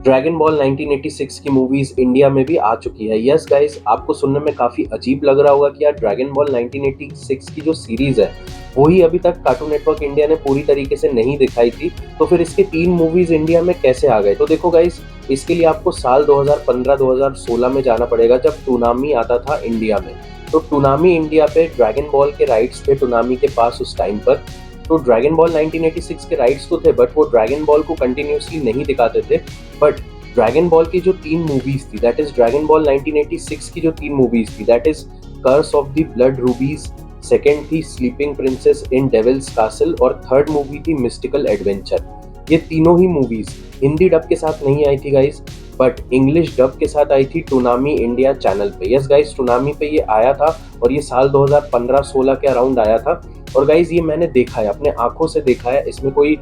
Dragon ball 1986 की movies India में भी आ चुकी है। यस गाइस, आपको सुनने में काफी अजीब लग रहा होगा कि यार ड्रैगन बॉल 1986 की जो सीरीज है वो ही अभी तक कार्टून नेटवर्क इंडिया ने पूरी तरीके से नहीं दिखाई थी, तो फिर इसके 3 मूवीज इंडिया में कैसे आ गए। तो देखो गाइस, इसके लिए आपको साल 2015-2016 में जाना पड़ेगा, जब टूनामी आता था इंडिया में। तो टूनामी इंडिया पे ड्रैगन बॉल के राइट्स थे टूनामी के पास उस टाइम पर। तो ड्रैगन बॉल 1986 के राइट्स तो थे, बट वो ड्रैगन बॉल को कंटिन्यूसली नहीं दिखाते थे। बट ड्रैगन बॉल की जो 3 मूवीज थी, दैट इज ड्रैगन बॉल 1986 की जो 3 मूवीज थी, that is curse of the blood rubies, second थी sleeping princess in devil's castle, और थर्ड मूवी थी मिस्टिकल एडवेंचर। ये तीनों ही मूवीज हिंदी डब के साथ नहीं आई थी गाइस, बट इंग्लिश डब के साथ आई थी टूनामी इंडिया चैनल पे। यस गाइस, टूनामी पे ये आया था और ये साल 2015-16 के अराउंड आया था। और गाइज ये मैंने देखा है, अपने आंखों से देखा है। इसमें कोई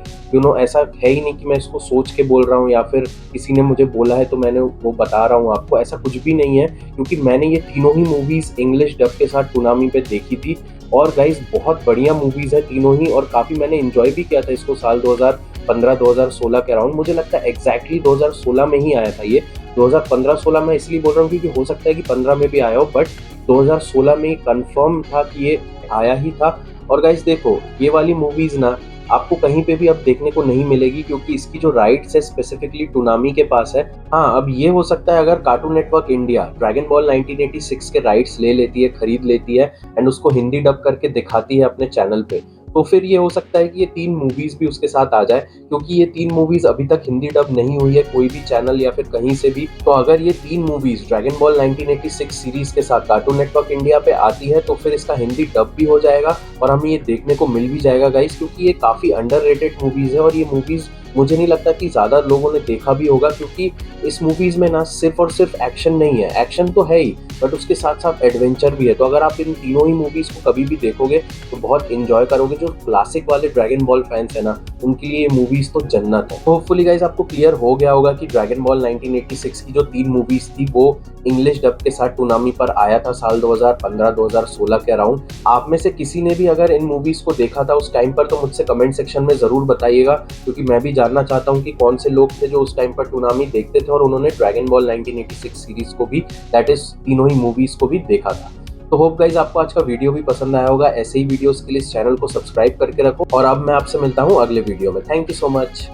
ऐसा है ही नहीं कि मैं इसको सोच के बोल रहा हूँ या फिर किसी ने मुझे बोला है तो मैंने वो बता रहा हूँ आपको, ऐसा कुछ भी नहीं है, क्योंकि मैंने ये तीनों ही मूवीज इंग्लिश डब के साथ टूनामी पे देखी थी। और गाइज बहुत बढ़िया मूवीज है तीनों ही, और काफी मैंने एंजॉय भी किया था इसको साल 2015-2016 के अराउंड। मुझे लगता है एग्जैक्टली 2016 में ही आया था ये। 2015-16 में इसलिए बोल रहा हूँ क्योंकि हो सकता है कि 15 में भी आया हो, बट 2016 में कंफर्म था कि ये आया ही था। और गाइस देखो, ये वाली मूवीज ना आपको कहीं पे भी अब देखने को नहीं मिलेगी, क्योंकि इसकी जो राइट्स है स्पेसिफिकली टूनामी के पास है। हाँ, अब ये हो सकता है अगर cartoon network India dragon ball 1986 के राइट्स ले लेती है, खरीद लेती है एंड उसको हिंदी डब करके दिखाती है अपने चैनल पे, तो फिर ये हो सकता है कि ये 3 मूवीज भी उसके साथ आ जाए, क्योंकि ये 3 मूवीज अभी तक हिंदी डब नहीं हुई है कोई भी चैनल या फिर कहीं से भी। तो अगर ये 3 मूवीज ड्रैगन बॉल 1986 सीरीज के साथ कार्टून नेटवर्क इंडिया पे आती है, तो फिर इसका हिंदी डब भी हो जाएगा और हमें ये देखने को मिल भी जाएगा गाइस, क्योंकि ये काफी अंडररेटेड मूवीज है। और ये मूवीज मुझे नहीं लगता कि ज्यादा लोगों ने देखा भी होगा, क्योंकि इस मूवीज में ना सिर्फ और सिर्फ एक्शन नहीं है, एक्शन तो है ही बट उसके साथ साथ एडवेंचर भी है। तो अगर आप इन तीनों ही मूवीज को कभी भी देखोगे तो बहुत इंजॉय करोगे। जो क्लासिक वाले ड्रैगन बॉल फैंस है ना, उनके लिए ये मूवीज तो जन्नत है। तो होपफुली गाइस आपको क्लियर हो गया होगा कि ड्रैगन बॉल 1986 की जो 3 मूवीज थी वो इंग्लिश डब के साथ टूनामी पर आया था साल 2015-2016 के अराउंड। आप में से किसी ने भी अगर इन मूवीज को देखा था उस टाइम पर, तो मुझसे कमेंट सेक्शन में जरूर बताइएगा, क्योंकि मैं भी जानना चाहता हूँ कि कौन से लोग थे जो उस टाइम पर टूनामी देखते थे और उन्होंने ड्रैगन बॉल 1986 सीरीज को भी, दैट इज तीनों ही मूवीज को भी देखा था। तो होप गाइज आपको आज का वीडियो भी पसंद आया होगा। ऐसे ही वीडियोस के लिए इस चैनल को सब्सक्राइब करके रखो, और अब मैं आपसे मिलता हूँ अगले वीडियो में। Thank you so much.